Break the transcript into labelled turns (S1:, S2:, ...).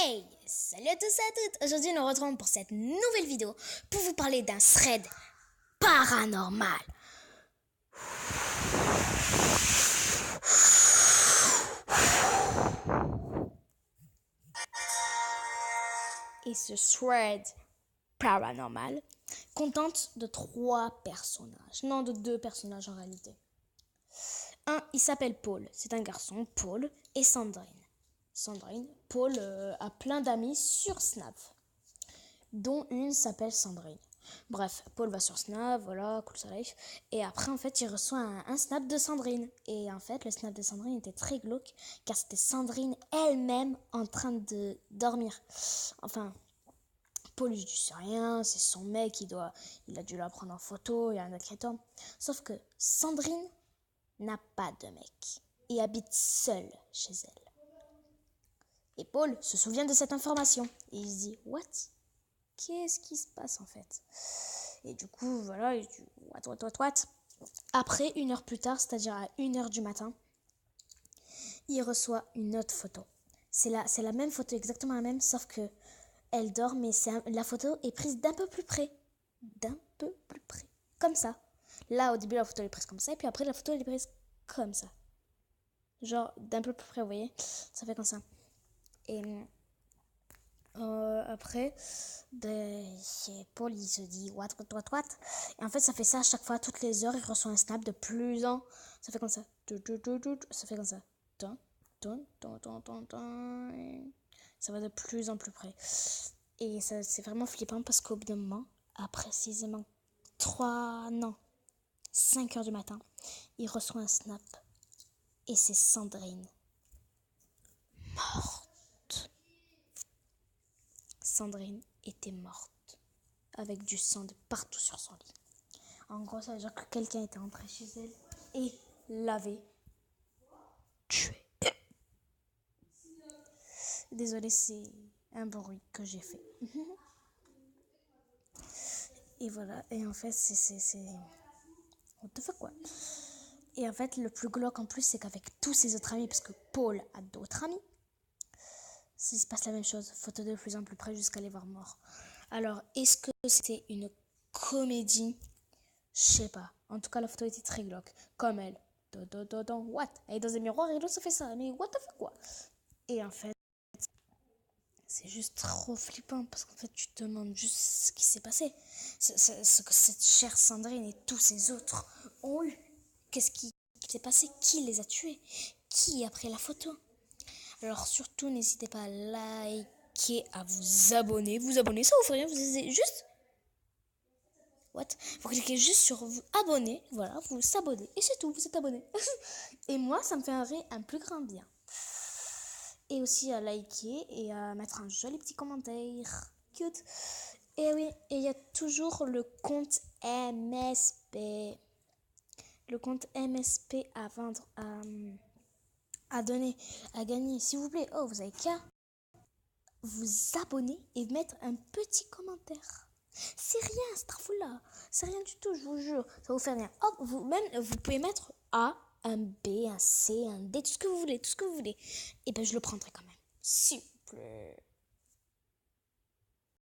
S1: Hey, salut à tous et à toutes. Aujourd'hui, nous nous retrouvons pour cette nouvelle vidéo pour vous parler d'un thread paranormal. Et ce thread paranormal contente de 3 personnages. Non, de 2 personnages en réalité. Un, il s'appelle Paul. C'est un garçon, Paul, et Sandrine. Paul a plein d'amis sur Snap, dont une s'appelle Sandrine. Bref, Paul va sur Snap, voilà, cool sa life. Et après, en fait, il reçoit un Snap de Sandrine. Et en fait, le Snap de Sandrine était très glauque, car c'était Sandrine elle-même en train de dormir. Enfin, Paul lui dit c'est rien, c'est son mec, il a dû la prendre en photo, il y a un autre qui tombe. Sauf que Sandrine n'a pas de mec et habite seule chez elle. Et Paul se souvient de cette information. Et il se dit, what? Qu'est-ce qui se passe en fait? Et du coup, voilà, il dit, what? Après, 1 heure plus tard, c'est-à-dire à 1 heure du matin, il reçoit une autre photo. C'est la même photo, exactement la même, sauf que elle dort, mais la photo est prise d'un peu plus près. Comme ça. Là, au début, la photo est prise comme ça, et puis après, la photo elle est prise comme ça. Genre, d'un peu plus près, vous voyez? Ça fait comme ça. Et après, Paul, il se dit what. Et en fait, ça fait ça à chaque fois, toutes les heures, il reçoit un snap de plus en. Ça fait comme ça. Ça fait comme ça. Ça va de plus en plus près. Et ça, c'est vraiment flippant parce qu'au bout d'un moment, à précisément 5 heures du matin, il reçoit un snap. Et c'est Sandrine. Morte. Sandrine était morte, avec du sang de partout sur son lit. En gros, ça veut dire que quelqu'un était entré chez elle et l'avait tuée. Désolée, c'est un bruit que j'ai fait. Et voilà, et en fait, c'est... What the fuck, quoi. Et en fait, le plus glauque en plus, c'est qu'avec tous ses autres amis, parce que Paul a d'autres amis, il se passe la même chose, photo de plus en plus près jusqu'à les voir morts. Alors, est-ce que c'était une comédie? Je sais pas. En tout cas, la photo était très glauque. Comme elle. What? Elle est dans un miroir et l'autre se fait ça. Mais what the fuck, quoi? Et en fait, c'est juste trop flippant parce qu'en fait, tu te demandes juste ce qui s'est passé. Ce que cette chère Sandrine et tous ces autres ont eu. Qu'est-ce qui s'est passé? Qui les a tués? Qui a pris la photo? Alors surtout, n'hésitez pas à liker, à vous abonner. Vous abonner, ça vous fait rien, vous juste... What? Vous cliquez juste sur vous abonner, voilà, vous s'abonnez, et c'est tout, vous êtes abonné. Et moi, ça me fait un plus grand bien. Et aussi à liker et à mettre un joli petit commentaire. Cute. Et oui, et il y a toujours le compte MSP. Le compte MSP à vendre, à donner, à gagner. S'il vous plaît, vous avez qu'à vous abonner et mettre un petit commentaire. C'est rien, Starfoula. C'est rien du tout, je vous jure. Ça vous fait rien. Hop, vous pouvez mettre A, un B, un C, un D, tout ce que vous voulez. Et ben, je le prendrai quand même. S'il vous plaît.